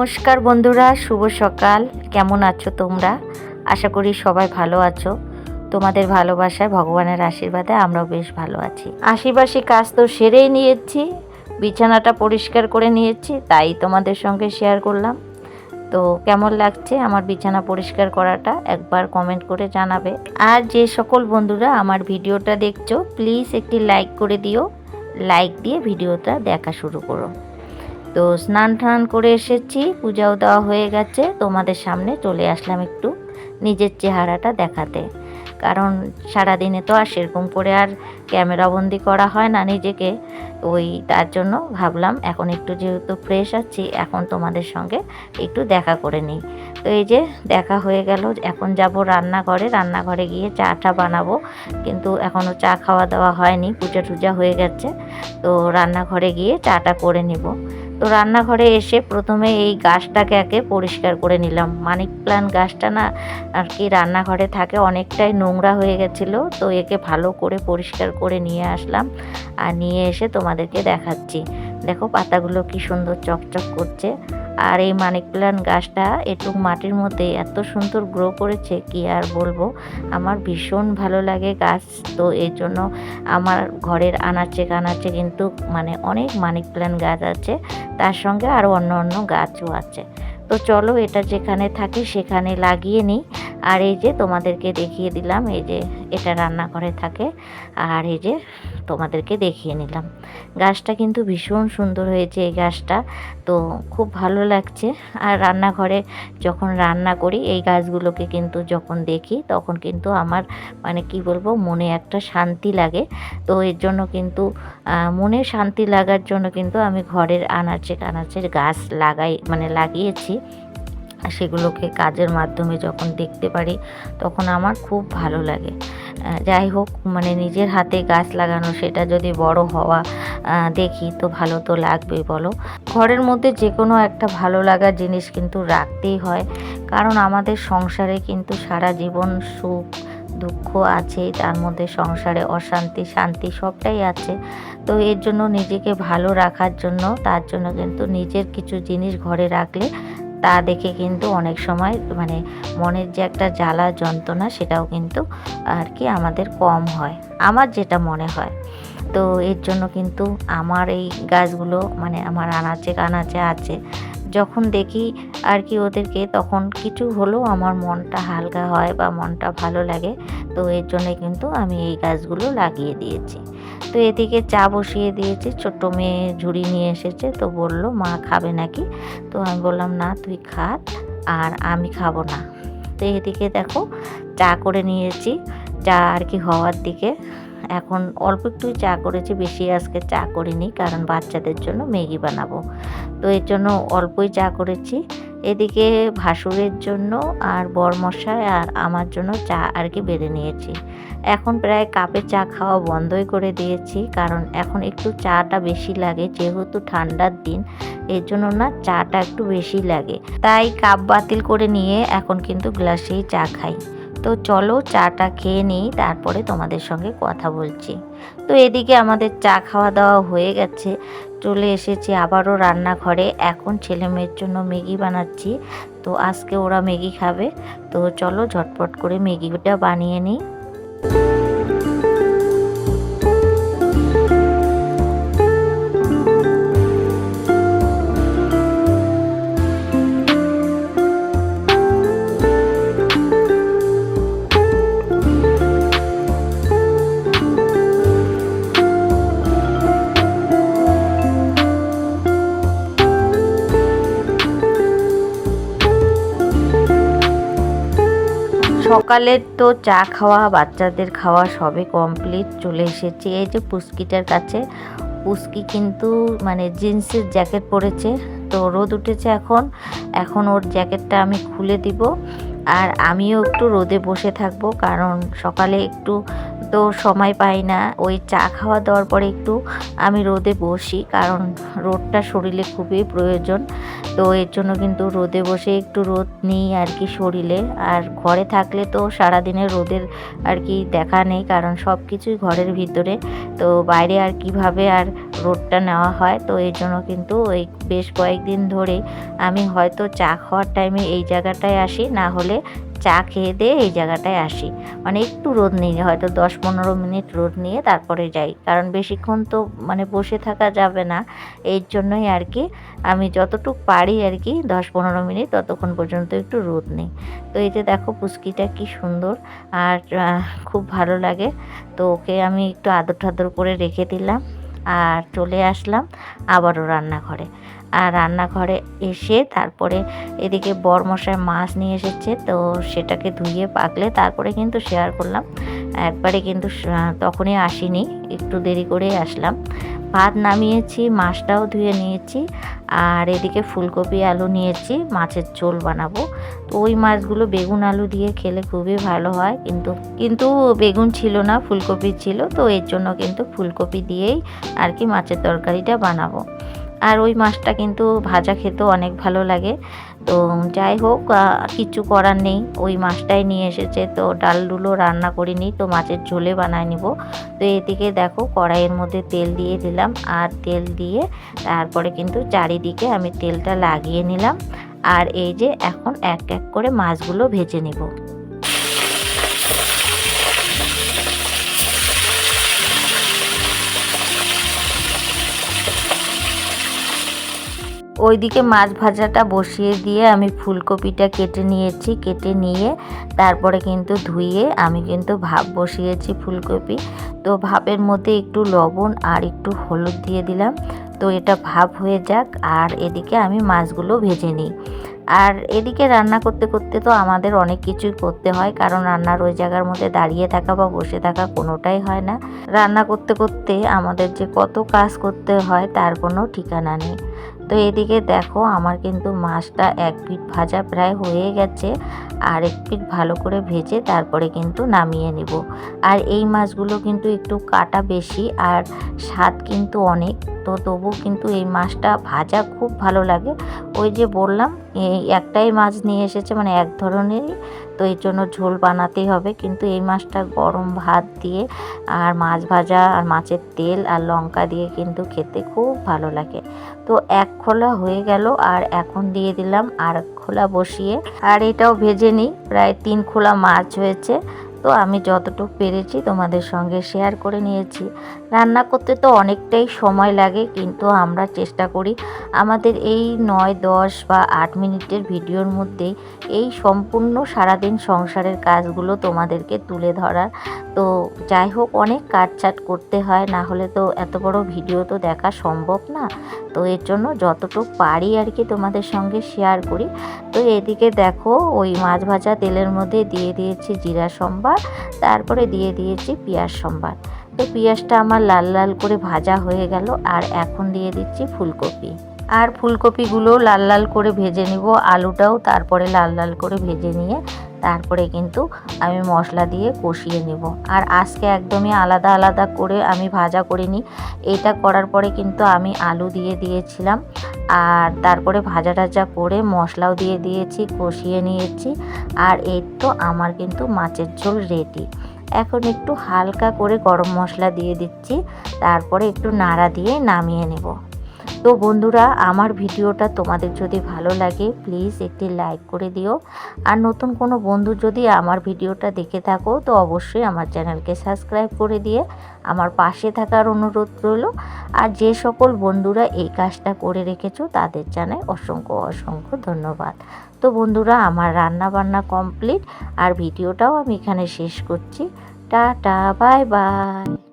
নমস্কার বন্ধুরা, শুভ সকাল। কেমন আছো তোমরা? আশা করি সবাই ভালো আছো। তোমাদের ভালোবাসায়, ভগবানের আশীর্বাদে আমরাও বেশ ভালো আছি। আশিপাশি কাজ তো সেরেই নিয়েছি, বিছানাটা পরিষ্কার করে নিয়েছি, তাই তোমাদের সঙ্গে শেয়ার করলাম। তো কেমন লাগছে আমার বিছানা পরিষ্কার করাটা একবার কমেন্ট করে জানাবে। আর যে সকল বন্ধুরা আমার ভিডিওটা দেখছো, প্লিজ একটি লাইক করে দিও। লাইক দিয়ে ভিডিওটা দেখা শুরু করো। তো স্নান টান করে এসেছি, পূজাও দেওয়া হয়ে গেছে। তোমাদের সামনে চলে আসলাম একটু নিজের চেহারাটা দেখাতে, কারণ সারাদিনে তো আর সেরকম করে আর ক্যামেরাবন্দি করা হয় না নিজেকে। তার জন্য ভাবলাম এখন একটু যেহেতু ফ্রেশ আছি, এখন তোমাদের সঙ্গে একটু দেখা করে নিই। তো এই যে দেখা হয়ে গেল, এখন যাব রান্নাঘরে গিয়ে চাটা বানাবো, কিন্তু এখনও চা খাওয়া দাওয়া হয়নি, পূজা টুজা হয়ে গেছে। তো রান্নাঘরে গিয়ে চাটা করে নিব। তো রান্নাঘরে এসে প্রথমে এই গাছটাকে একে পরিষ্কার করে নিলাম। মানি প্ল্যান্ট গাছটা না আর কি রান্নাঘরে থাকে, অনেকটাই নোংরা হয়ে গেছিলো। তো একে ভালো করে পরিষ্কার করে নিয়ে আসলাম, আর নিয়ে এসে তোমাদেরকে দেখাচ্ছি। দেখো পাতাগুলো কি সুন্দর চকচক করছে। আর এই মানি প্ল্যান্ট গাছটা একটু মাটির মধ্যে এত সুন্দর গ্রো করেছে, কি আর বলবো। আমার ভীষণ ভালো লাগে গাছ। তো এই জন্য আমার ঘরের আনাচে কানাচে কিন্তু অনেক মানি প্ল্যান্ট গাছ আছে, তার সঙ্গে আরও অন্য গাছও আছে। তো চলো এটা যেখানে থাকে সেখানে লাগিয়ে নিই। আর এই যে তোমাদেরকে দেখিয়ে দিলাম, এই যে এটা রান্নাঘরে থাকে, আর এই যে তোমাদেরকে দেখিয়ে নিলাম। গাছটা কিন্তু ভীষণ সুন্দর হয়েছে এই গাছটা, তো খুব ভালো লাগছে। আর রান্নাঘরে যখন রান্না করি এই গাছগুলোকে কিন্তু যখন দেখি, তখন কিন্তু আমার কি বলবো, মনে একটা শান্তি লাগে। তো এর জন্য কিন্তু মনে শান্তি লাগার জন্য কিন্তু আমি ঘরের আনাচে কানাচের গাছ লাগিয়েছি। সেগুলোকে কাজের মাধ্যমে যখন দেখতে পারি, তখন আমার খুব ভালো লাগে। যাই হোক, নিজের হাতে গাছ লাগানো, সেটা যদি বড় হওয়া দেখি তো ভালো তো লাগবেই বলো। ঘরের মধ্যে যে কোনো একটা ভালো লাগার জিনিস কিন্তু রাখতেই হয়, কারণ আমাদের সংসারে কিন্তু সারা জীবন সুখ দুঃখ আছে, তার মধ্যে সংসারে অশান্তি শান্তি সবটাই আছে। তো এর জন্য নিজেকে ভালো রাখার জন্য, তার জন্য কিন্তু নিজের কিছু জিনিস ঘরে রাখলে তা দেখে কিন্তু অনেক সময় মনের যে একটা জ্বালা যন্ত্রণা, সেটাও কিন্তু আর কি আমাদের কম হয়, আমার যেটা মনে হয়। তো এর জন্য কিন্তু আমার এই গাছগুলো আমার আনাচে কানাচে আছে। যখন দেখি আর কি ওদেরকে, তখন কিছু হলেও আমার মনটা হালকা হয় বা মনটা ভালো লাগে। তো এর জন্যে কিন্তু আমি এই গাছগুলো লাগিয়ে দিয়েছি। তো এদিকে চা বসিয়ে দিয়েছি, ছোট্ট মেয়ে ঝুড়ি নিয়ে এসেছে, তো বলল মা খাবে নাকি। তো আমি বললাম না, তুই খা, আর আমি খাবো না। তো এদিকে দেখো চা করে নিয়েছি, চা আর কি হওয়ার দিকে। এখন অল্প একটুই চা করেছি, বেশি আজকে চা করিনি, কারণ বাচ্চাদের জন্য ম্যাগি বানাবো। তো এর জন্য অল্পই চা করেছি। এদিকে ভাসুরের জন্য আর বরমশাই আর আমার জন্য চা আর কি বেড়ে নিয়েছি। এখন প্রায় কাপে চা খাওয়া বন্ধই করে দিয়েছি, কারণ এখন একটু চাটা বেশি লাগে, যেহেতু ঠান্ডার দিন, এর জন্য না চাটা একটু বেশি লাগে। তাই কাপ বাতিল করে নিয়ে এখন কিন্তু গ্লাসেই চা খাই। তো চলো চাটা খেয়ে নিই, তারপরে তোমাদের সঙ্গে কথা বলছি। তো এদিকে আমাদের চা খাওয়া দাওয়া হয়ে গেছে, চলে এসেছি আবারও রান্নাঘরে। এখন ছেলে মেয়ের জন্য ম্যাগি বানাচ্ছি। তো আজকে ওরা ম্যাগি খাবে, তো চলো ঝটপট করে ম্যাগিটা বানিয়ে নিই। সকালের তো চা খাওয়া, বাচ্চাদের খাওয়া সবই কমপ্লিট। চলে এসেছি এই যে পুস্কিটার কাছে। পুস্কি কিন্তু জিন্সের জ্যাকেট পরেছে, তো রোদ উঠেছে এখন ওর জ্যাকেটটা আমি খুলে দিব। আর আমিও একটু রোদে বসে থাকবো, কারণ সকালে একটু তো সময় পাই না, ওই চা খাওয়া দেওয়ার পরে একটু আমি রোদে বসি, কারণ রোদটা শরীরে খুবই প্রয়োজন। তো এর জন্য কিন্তু রোদে বসে একটু রোদ নিই আর কি শরীরে। আর ঘরে থাকলে তো সারাদিনে রোদের আর কি দেখা নেই, কারণ সব কিছুই ঘরের ভিতরে। তো বাইরে আর কিভাবে আর রোদটা নেওয়া হয়। তো এই জন্য কিন্তু ওই বেশ কয়েকদিন ধরে আমি হয়তো চা খাওয়ার টাইমে এই জায়গাটায় আসি, না হলে চা খেয়ে দিয়ে এই জায়গাটায় আসি। মানে একটু রোদ নিয়ে, হয়তো 10-15 মিনিট রোদ নিয়ে তারপরে যাই, কারণ বেশিক্ষণ তো মানে বসে থাকা যাবে না। এই জন্যই আর কি আমি যতটুকু পারি আর কি 10-15 মিনিট ততক্ষণ পর্যন্ত একটু রোদ নিই। তো এই যে দেখো পুচকিটা কি সুন্দর আর খুব ভালো লাগে। তো ওকে আমি একটু আদর ঠাদর করে রেখে দিলাম আর চলে আসলাম আবারও রান্নাঘরে। আর রান্নাঘরে এসে তারপরে এদিকে বরমশাই মাছ নিয়ে এসেছে, তো সেটাকে ধুয়ে পাকলে তারপরে কিন্তু শেয়ার করলাম। একবারে কিন্তু তখনই আসিনি, একটু দেরি করেই আসলাম। ভাত নামিয়েছি, মাছটাও ধুয়ে নিয়েছি, আর এদিকে ফুলকপি আলু নিয়েছি, মাছের ঝোল বানাবো। তো ওই মাছগুলো বেগুন আলু দিয়ে খেলে খুবই ভালো হয়, কিন্তু বেগুন ছিল না, ফুলকপি ছিল, তো এর জন্য কিন্তু ফুলকপি দিয়েই আর কি মাছের তরকারিটা বানাবো। আর ওই মাছটা কিন্তু ভাজা খেতেও অনেক ভালো লাগে। তো যাই হোক, কিছু করার নেই, ওই মাছটাই নিয়ে এসেছে, তো ডালগুলো রান্না করিনি, তো মাছের ঝোলে বানায় নিব। তো এদিকে দেখো কড়াইয়ের মধ্যে তেল দিয়ে দিলাম, আর তেল দিয়ে তারপরে কিন্তু চারিদিকে আমি তেলটা লাগিয়ে নিলাম। আর এই যে এখন এক এক করে মাছগুলো ভেজে নিব। ওইদিকে মাছ ভাজাটা বসিয়ে দিয়ে আমি ফুলকপিটা কেটে নিয়েছি, কেটে নিয়ে তারপরে কিন্তু ধুয়ে আমি কিন্তু ভাপ বসিয়েছি ফুলকপি। তো ভাপের মধ্যে একটু লবণ আর একটু হলুদ দিয়ে দিলাম, তো এটা ভাপ হয়ে যাক, আর এদিকে আমি মাছগুলো ভেজে নিই। আর এদিকে রান্না করতে করতে তো আমাদের অনেক কিছুই করতে হয়, কারণ রান্নার ওই জায়গার মধ্যে দাঁড়িয়ে থাকা বা বসে থাকা কোনোটাই হয় না। রান্না করতে করতে আমাদের যে কত কাজ করতে হয় তার কোনো ঠিকানা নেই। তো এদিকে দেখো আমার কিন্তু মাছটা এক পিঠ ভাজা প্রায় হয়ে গেছে, আর এক পিঠ ভালো করে ভেজে তারপরে কিন্তু নামিয়ে নিব। আর এই মাছগুলো কিন্তু একটু কাটা বেশি আর স্বাদ কিন্তু অনেক, তো তবু কিন্তু এই মাছটা ভাজা খুব ভালো লাগে। ওই যে বললাম এই একটাই মাছ নিয়ে এসেছে, মানে এক ধরনেরই, তো এই জন্য ঝোল বানাতেই হবে। কিন্তু এই মাছটা গরম ভাত দিয়ে আর মাছ ভাজা আর মাছের তেল আর লঙ্কা দিয়ে কিন্তু খেতে খুব ভালো লাগে। তো এক খোলা হয়ে গেল, আর এখন দিয়ে দিলাম আর এক খোলা বসিয়ে, আর এটাও ভেজে নিই। প্রায় 3 খোলা মাছ হয়েছে, তো আমি যতটুকু পেরেছি তোমাদের সঙ্গে শেয়ার করে নিয়েছি। রান্না করতে তো অনেকটাই সময় লাগে, কিন্তু আমরা চেষ্টা করি আমাদের এই 9-10 বা 8 মিনিটের ভিডিওর মধ্যেই এই সম্পূর্ণ সারাদিন সংসারের কাজগুলো তোমাদেরকে তুলে ধরার। তো যাই হোক, অনেক কাটছাট করতে হয়, না হলে তো এত বড় ভিডিও তো দেখা সম্ভব না। তো এর জন্য যতটুকু পারি আর কি তোমাদের সঙ্গে শেয়ার করি। তো এদিকে দেখো ওই মাছ ভাজা তেলের মধ্যে দিয়ে দিয়েছি জিরা সম্বার, তারপরে দিয়ে দিয়েছি পেঁয়াজ সম্বার। তো পেঁয়াজটা আমার লাল লাল করে ভাজা হয়ে গেল, আর এখন দিয়ে দিচ্ছি ফুলকপি। আর ফুলকপিগুলো লাল লাল করে ভেজে নিব, আলুটাও তারপরে লাল লাল করে ভেজে নিয়ে তারপরে কিন্তু আমি মশলা দিয়ে কষিয়ে নেব। আর আজকে একদমই আলাদা আলাদা করে আমি ভাজা করিনি, এটা করার পরে কিন্তু আমি আলু দিয়ে দিয়েছিলাম, আর তারপরে ভাজা টাজা করে মশলাও দিয়ে দিয়েছি, কষিয়ে নিয়েছি। আর এই তো আমার কিন্তু মাছের ঝোল রেডি। এখন একটু হালকা করে গরম মশলা দিয়ে দিচ্ছি, তারপরে একটু নাড়া দিয়ে নামিয়ে নেব। তো বন্ধুরা, আমার ভিডিওটা তোমাদের যদি ভালো লাগে প্লিজ একটি লাইক করে দিও। আর নতুন কোনো বন্ধু যদি আমার ভিডিওটা দেখে থাকো তো অবশ্যই আমার চ্যানেলকে সাবস্ক্রাইব করে দিয়ে আমার পাশে থাকার অনুরোধ রইল। আর যে সকল বন্ধুরা এই কাজটা করে রেখেছো তাদের জানাই অসংখ্য অসংখ্য ধন্যবাদ। তো বন্ধুরা, আমার রান্না বান্না কমপ্লিট, আর ভিডিওটাও আমি এখানে শেষ করছি। Tata, bye bye.